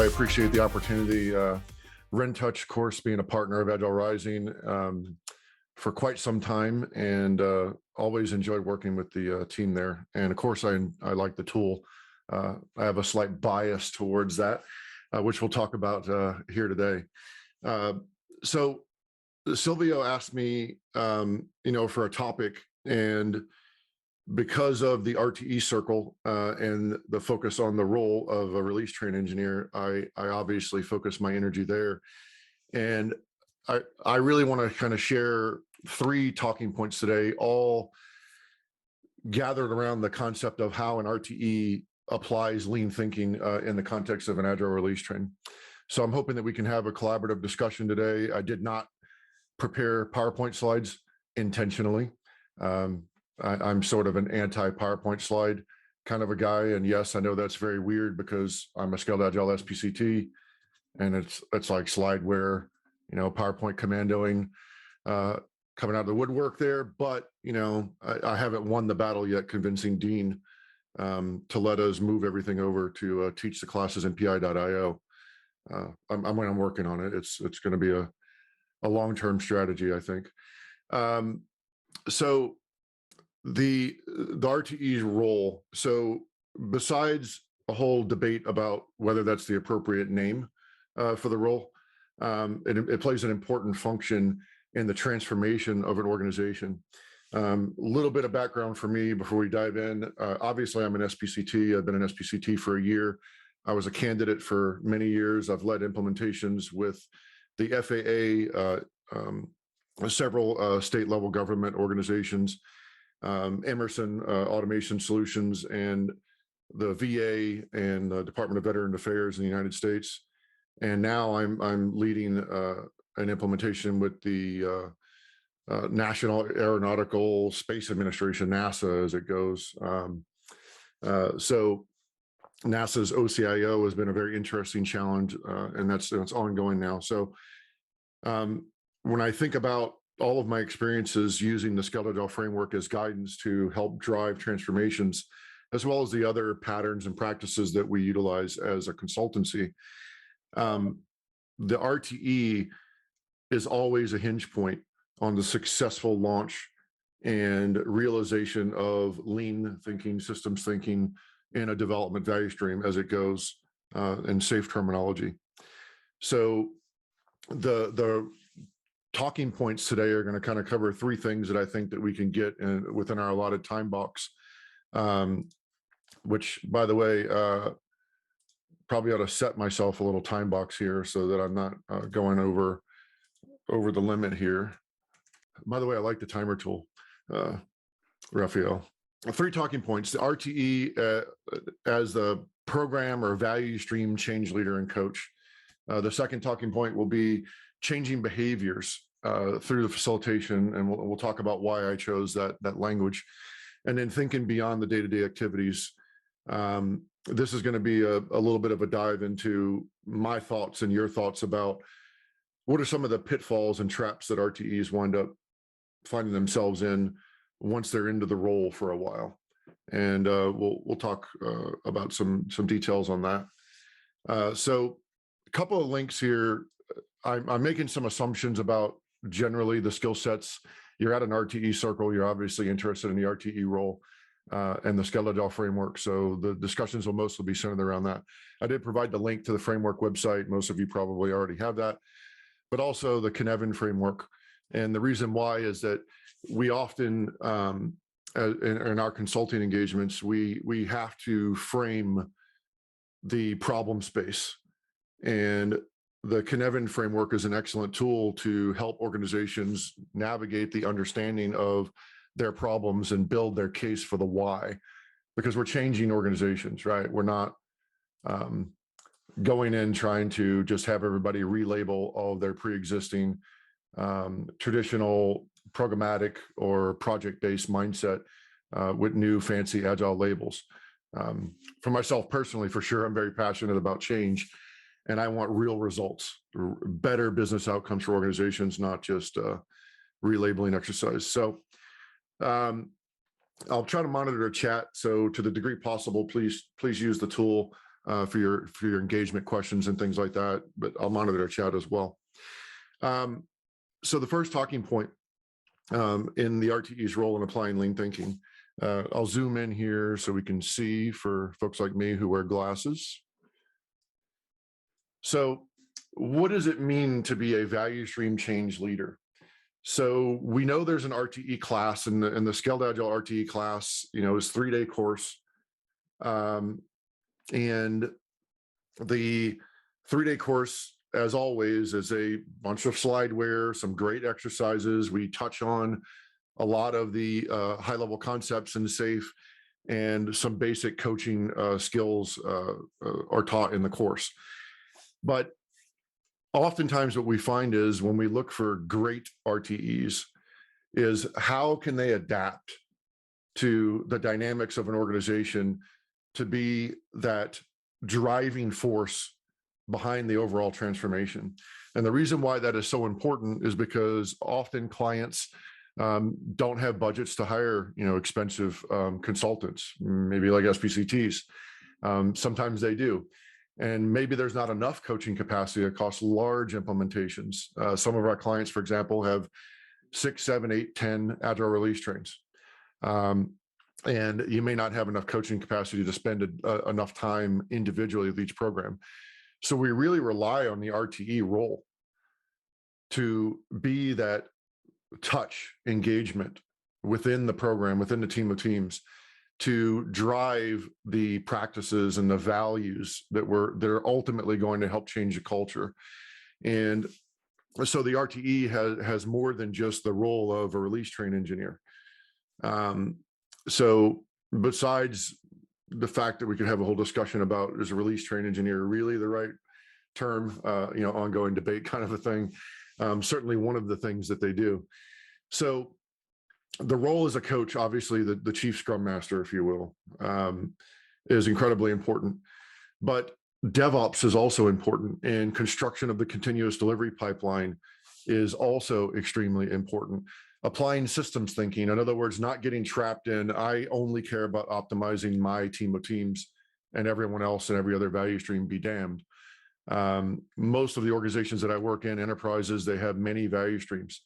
I appreciate the opportunity. RenTouch, of course, being a partner of Agile Rising for quite some time, and always enjoyed working with the team there. And of course, I like the tool. I have a slight bias towards that, which we'll talk about here today. So Silvio asked me, for a topic, and because of the RTE circle and the focus on the role of a release train engineer, I obviously focus my energy there. And I really want to kind of share 3 talking points today, all gathered around the concept of how an RTE applies lean thinking in the context of an agile release train. So I'm hoping that we can have a collaborative discussion today. I did not prepare PowerPoint slides intentionally. I'm sort of an anti-PowerPoint slide kind of a guy. And yes, I know that's very weird because I'm a Scaled Agile SPCT, and it's like slideware, PowerPoint commandoing, coming out of the woodwork there. But, I haven't won the battle yet convincing Dean to let us move everything over to teach the classes in pi.io. I'm working on it. It's going to be a long-term strategy, I think. So the RTE's role. So besides a whole debate about whether that's the appropriate name for the role, it plays an important function in the transformation of an organization. A little bit of background for me before we dive in. Obviously, I'm an SPCT. I've been an SPCT for a year. I was a candidate for many years. I've led implementations with the FAA, several state level government organizations, Emerson Automation Solutions, and the VA and the Department of Veteran Affairs in the United States. And now I'm leading an implementation with the National Aeronautical Space Administration, NASA, as it goes. So NASA's OCIO has been a very interesting challenge, and that's ongoing now. So when I think about all of my experiences using the Scaled Agile framework as guidance to help drive transformations, as well as the other patterns and practices that we utilize as a consultancy, the RTE is always a hinge point on the successful launch and realization of lean thinking, systems thinking in a development value stream as it goes, in safe terminology. So the talking points today are going to kind of cover 3 things that I think that we can get within our allotted time box, which, by the way, probably ought to set myself a little time box here so that I'm not going over the limit here. By the way, I like the timer tool, Raphael. 3 talking points: the RTE as the program or value stream change leader and coach. The second talking point will be changing behaviors through the facilitation, and we'll talk about why I chose that language. And then thinking beyond the day-to-day activities. This is going to be a little bit of a dive into my thoughts and your thoughts about what are some of the pitfalls and traps that RTEs wind up finding themselves in once they're into the role for a while. And we'll talk about some details on that. So a couple of links here. I'm making some assumptions about generally the skill sets. You're at an RTE circle. You're obviously interested in the RTE role and the Scaled Agile framework. So the discussions will mostly be centered around that. I did provide the link to the framework website. Most of you probably already have that, but also the Cynefin framework. And the reason why is that we often, in our consulting engagements, we have to frame the problem space. And the Cynefin framework is an excellent tool to help organizations navigate the understanding of their problems and build their case for the why, because we're changing organizations, right? We're not going in trying to just have everybody relabel all of their pre-existing traditional programmatic or project-based mindset with new fancy agile labels. For myself personally, for sure, I'm very passionate about change, and I want real results, better business outcomes for organizations, not just relabeling exercise. So I'll try to monitor chat. So to the degree possible, please use the tool. for your engagement questions and things like that, but I'll monitor our chat as well. So the first talking point in the RTE's role in applying lean thinking, I'll zoom in here so we can see for folks like me who wear glasses. So what does it mean to be a value stream change leader? So we know there's an RTE class, and the Scaled Agile RTE class, is 3-day course. And the 3-day course, as always, is a bunch of slideware, some great exercises. We touch on a lot of the high-level concepts in SAFe, and some basic coaching skills are taught in the course. But oftentimes what we find is when we look for great RTEs is how can they adapt to the dynamics of an organization to be that driving force behind the overall transformation. And the reason why that is so important is because often clients don't have budgets to hire, expensive consultants, maybe like SPCTs. Sometimes they do. And maybe there's not enough coaching capacity across large implementations. Some of our clients, for example, have 6, 7, 8, 10 agile release trains. And you may not have enough coaching capacity to spend enough time individually with each program. So we really rely on the RTE role to be that touch engagement within the program, within the team of teams, to drive the practices and the values that are ultimately going to help change the culture. And so the RTE has more than just the role of a release train engineer. So besides the fact that we could have a whole discussion about, is a release train engineer really the right term, ongoing debate kind of a thing, certainly one of the things that they do. So the role as a coach, obviously the chief scrum master, if you will, is incredibly important, but DevOps is also important, and construction of the continuous delivery pipeline is also extremely important. Applying systems thinking, in other words, not getting trapped in, I only care about optimizing my team of teams and everyone else and every other value stream be damned. Most of the organizations that I work in, enterprises, they have many value streams.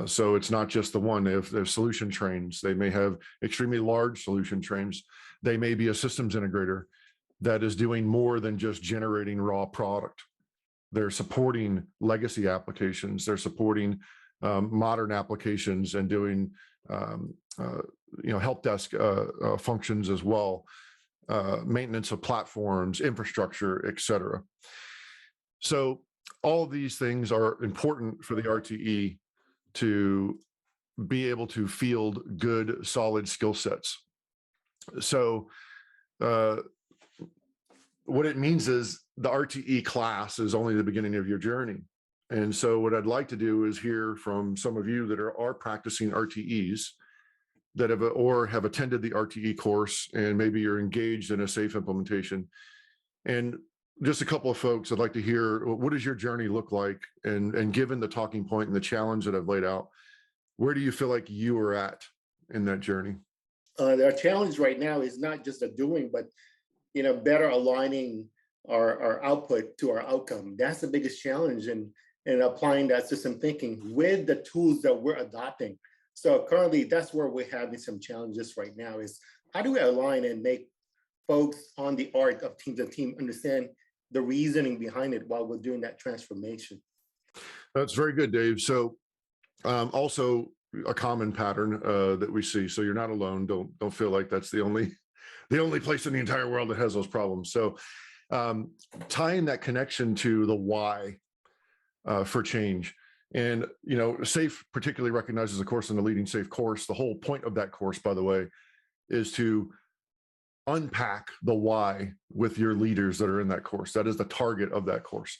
So it's not just the one. If there's solution trains, they may have extremely large solution trains. They may be a systems integrator that is doing more than just generating raw product. They're supporting legacy applications. They're supporting modern applications and doing help desk functions as well, maintenance of platforms, infrastructure, et cetera. So all of these things are important for the RTE to be able to field good, solid skill sets. So what it means is the RTE class is only the beginning of your journey. And so what I'd like to do is hear from some of you that are practicing RTEs that have attended the RTE course, and maybe you're engaged in a SAFe implementation. And just a couple of folks, I'd like to hear, what does your journey look like? And given the talking point and the challenge that I've laid out, where do you feel like you are at in that journey? Our challenge right now is not just a doing, but better aligning our output to our outcome. That's the biggest challenge in applying that system thinking with the tools that we're adopting. So currently, that's where we're having some challenges right now, is how do we align and make folks on the art of team to team understand the reasoning behind it while we're doing that transformation? That's very good, Dave. So also a common pattern that we see. So you're not alone. Don't feel like that's the only place in the entire world that has those problems. So tying that connection to the why for change. And, SAFe particularly recognizes, of course, in the Leading SAFe course, the whole point of that course, by the way, is to unpack the why with your leaders that are in that course. That is the target of that course.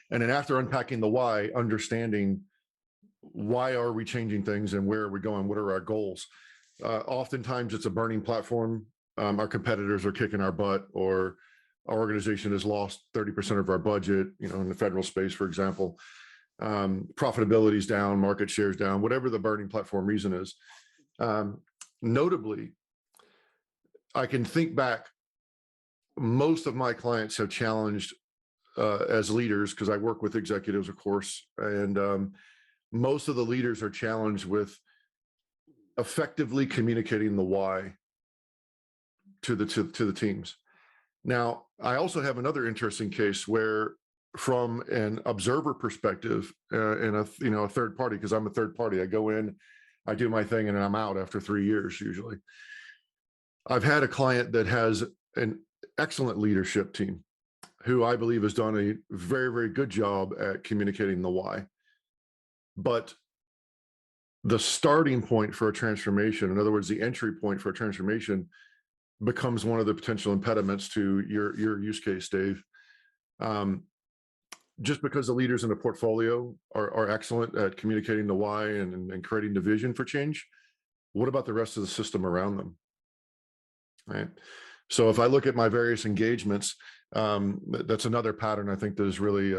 And then after unpacking the why, understanding why are we changing things and where are we going? What are our goals? Oftentimes it's a burning platform. Our competitors are kicking our butt, or our organization has lost 30% of our budget, in the federal space, for example. Profitability is down, market share is down, whatever the burning platform reason is. Notably, I can think back most of my clients have challenged as leaders, because I work with executives, of course, and most of the leaders are challenged with effectively communicating the why to the teams. Now, I also have another interesting case where, from an observer perspective, and a third party, because I'm a third party, I go in, I do my thing, and I'm out after 3 years usually. I've had a client that has an excellent leadership team who I believe has done a very, very good job at communicating the why. But the starting point for a transformation, in other words, the entry point for a transformation, becomes one of the potential impediments to your use case, Dave. Just because the leaders in the portfolio are excellent at communicating the why and creating the vision for change, what about the rest of the system around them? Right. So if I look at my various engagements, that's another pattern I think that is really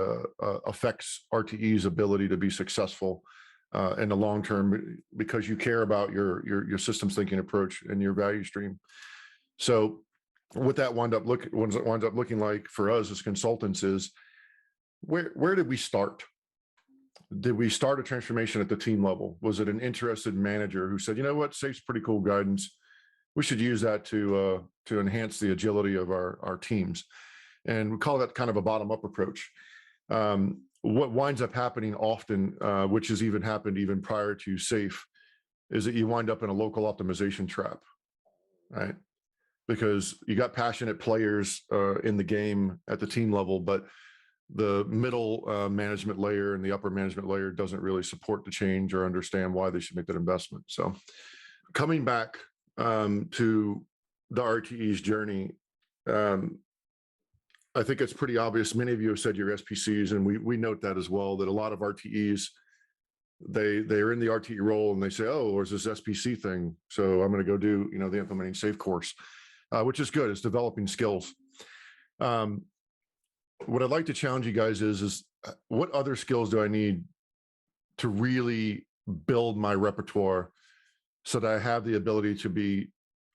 affects RTE's ability to be successful in the long term, because you care about your systems thinking approach and your value stream. So what that winds up looking like for us as consultants is, where did we start? Did we start a transformation at the team level? Was it an interested manager who said, you know what, SAFE's pretty cool guidance, we should use that to enhance the agility of our teams? And we call that kind of a bottom-up approach. What winds up happening often, which has even happened even prior to SAFE, is that you wind up in a local optimization trap, right? Because you got passionate players in the game at the team level, but the middle management layer and the upper management layer doesn't really support the change or understand why they should make that investment. So coming back to the RTE's journey, I think it's pretty obvious. Many of you have said your SPCs, and we note that as well, that a lot of RTEs, they're in the RTE role and they say, oh, there's this SPC thing, so I'm going to go do the implementing SAFE course, which is good. It's developing skills. What I'd like to challenge you guys is what other skills do I need to really build my repertoire so that I have the ability to be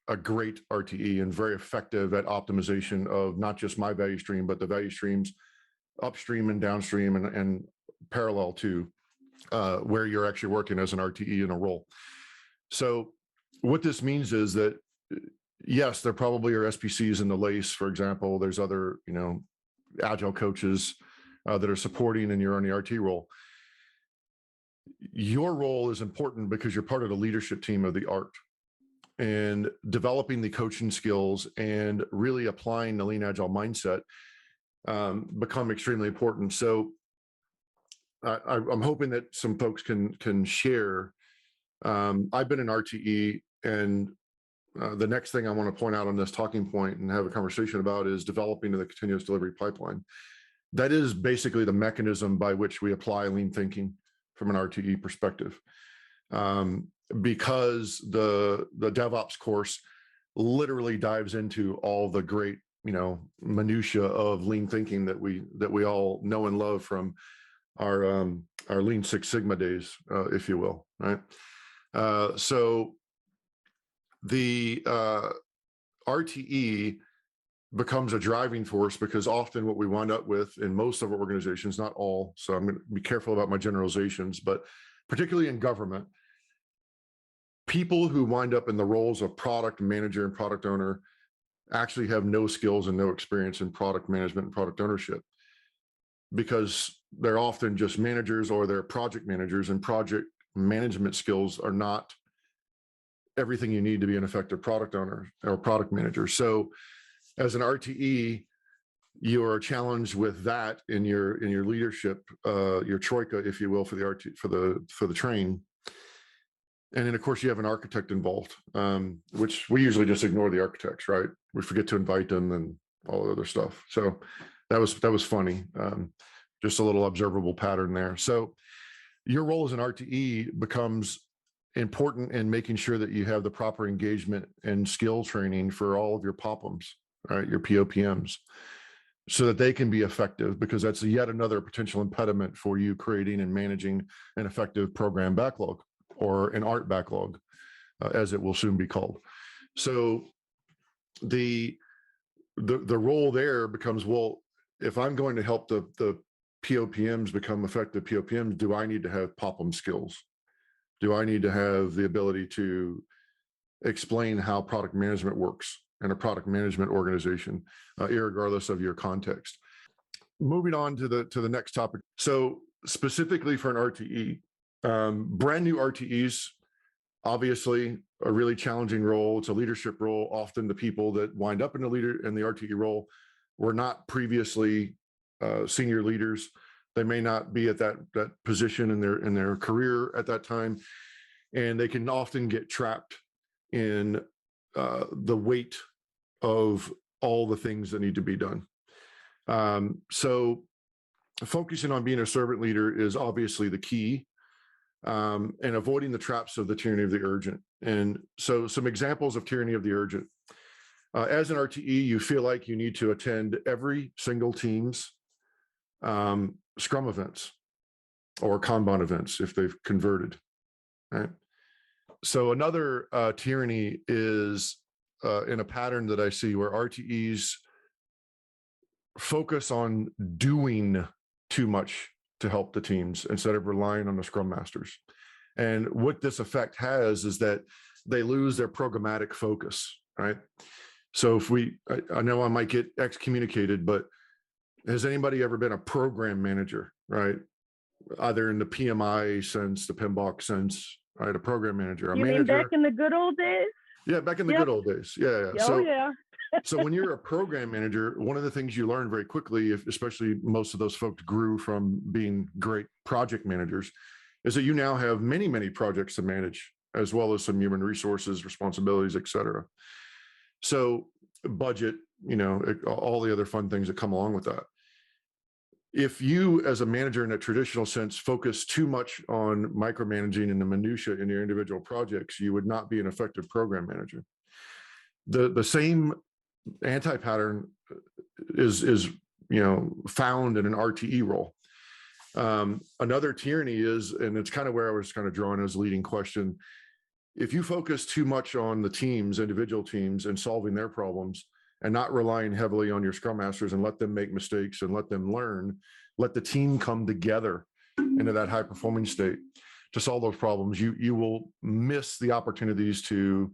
a great RTE and very effective at optimization of not just my value stream, but the value streams upstream and downstream and parallel to where you're actually working as an RTE in a role. So what this means is that, yes, there probably are SPCs in the LACE, for example. There's other, agile coaches that are supporting and you're on the RT role. Your role is important because you're part of the leadership team of the art, and developing the coaching skills and really applying the lean agile mindset become extremely important. So I'm hoping that some folks can share. I've been an RTE, and the next thing I want to point out on this talking point and have a conversation about is developing the continuous delivery pipeline. That is basically the mechanism by which we apply lean thinking from an RTE perspective. Because the DevOps course literally dives into all the great, minutia of lean thinking that we all know and love from our Lean Six Sigma days, if you will, right? So the RTE becomes a driving force, because often what we wind up with in most of our organizations, not all, so I'm going to be careful about my generalizations, but particularly in government, people who wind up in the roles of product manager and product owner actually have no skills and no experience in product management and product ownership, because they're often just managers or they're project managers, and project management skills are not everything you need to be an effective product owner or product manager. So as an RTE, you are challenged with that in your leadership, your troika, if you will, for the train. And then of course you have an architect involved, which we usually just ignore the architects, right? We forget to invite them and all the other stuff. So that was funny. Just a little observable pattern there. So your role as an RTE becomes important in making sure that you have the proper engagement and skill training for all of your POPMs, right? Your POPMs, so that they can be effective, because that's yet another potential impediment for you creating and managing an effective program backlog, or an art backlog, as it will soon be called. So the the role there becomes, well, if I'm going to help the POPMs become effective POPMs, do I need to have POPM skills? Do I need to have the ability to explain how product management works in a product management organization, irregardless of your context? Moving on to the next topic. So specifically for an RTE, brand new RTEs, obviously a really challenging role. It's a leadership role. Often the people that wind up in the RTE role were not previously senior leaders. They may not be at that position in their career at that time, and they can often get trapped in the weight of all the things that need to be done. So focusing on being a servant leader is obviously the key, and avoiding the traps of the tyranny of the urgent. And so some examples of tyranny of the urgent. As an RTE, you feel like you need to attend every single team's Scrum events or Kanban events if they've converted, right? So another tyranny is in a pattern that I see where RTEs focus on doing too much to help the teams instead of relying on the Scrum Masters. And what this effect has is that they lose their programmatic focus, right? So if I know I might get excommunicated, but has anybody ever been a program manager, right? Either in the PMI sense, the PMBOK sense, right? A program manager, You mean back in the good old days? Yeah, back in the good old days. Yeah. Oh, yeah. So when you're a program manager, one of the things you learn very quickly, especially most of those folks grew from being great project managers, is that you now have many, many projects to manage, as well as some human resources, responsibilities, et cetera. So budget, all the other fun things that come along with that. If you, as a manager in a traditional sense, focus too much on micromanaging and the minutia in your individual projects, you would not be an effective program manager. The same anti-pattern is found in an RTE role. Another tyranny is, and it's kind of where I was kind of drawing as a leading question, if you focus too much on the teams, individual teams, and solving their problems, and not relying heavily on your Scrum Masters and let them make mistakes and let them learn, let the team come together into that high performing state to solve those problems, you will miss the opportunities to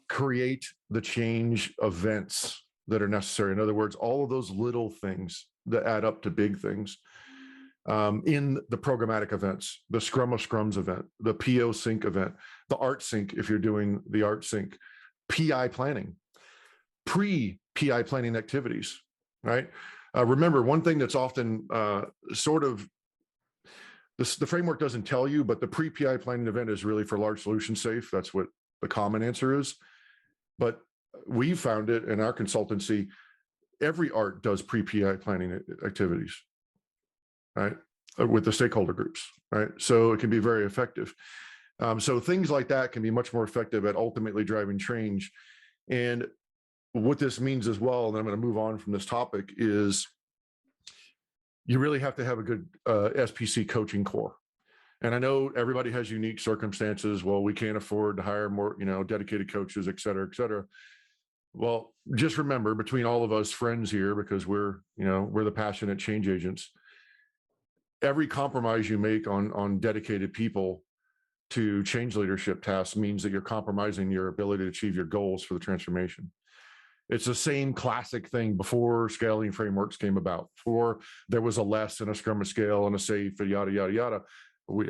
create the change events that are necessary. In other words, all of those little things that add up to big things in the programmatic events, the Scrum of Scrums event, the PO Sync event, the Art Sync, if you're doing the Art Sync, PI planning, pre-PI planning activities, right? Remember, one thing that's often the framework doesn't tell you, but the pre-PI planning event is really for large solution safe. That's what the common answer is. But we found it in our consultancy, every art does pre-PI planning activities, right? With the stakeholder groups, right? So it can be very effective. So things like that can be much more effective at ultimately driving change. And what this means as well, and I'm going to move on from this topic, is you really have to have a good SPC coaching core. And I know everybody has unique circumstances. Well, we can't afford to hire more, dedicated coaches, et cetera, et cetera. Well, just remember, between all of us friends here, because we're the passionate change agents, every compromise you make on dedicated people to change leadership tasks means that you're compromising your ability to achieve your goals for the transformation. It's the same classic thing before scaling frameworks came about, before there was a less and a Scrum, a scale, and a safe, and yada, yada, yada.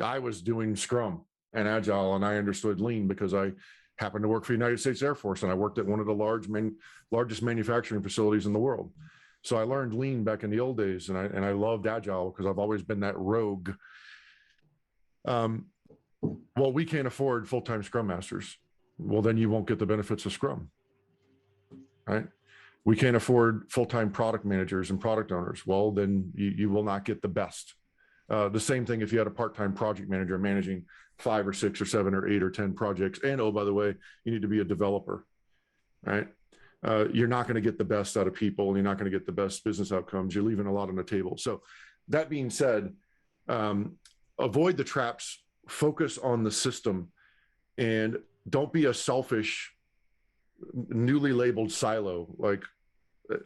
I was doing Scrum and Agile, and I understood Lean because I happened to work for the United States Air Force, and I worked at one of the largest manufacturing facilities in the world. So I learned Lean back in the old days, and I loved Agile because I've always been that rogue. Well, we can't afford full-time Scrum Masters. Well, then you won't get the benefits of Scrum, right? We can't afford full-time product managers and product owners. Well, then you will not get the best. The same thing if you had a part-time project manager managing 5 or 6 or 7 or 8 or 10 projects. And oh, by the way, you need to be a developer, right? You're not going to get the best out of people, and you're not going to get the best business outcomes. You're leaving a lot on the table. So that being said, avoid the traps, focus on the system, and don't be a selfish, newly labeled silo. Like,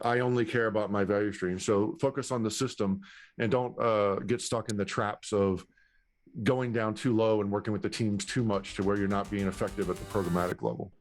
I only care about my value stream. So focus on the system and don't get stuck in the traps of going down too low and working with the teams too much to where you're not being effective at the programmatic level.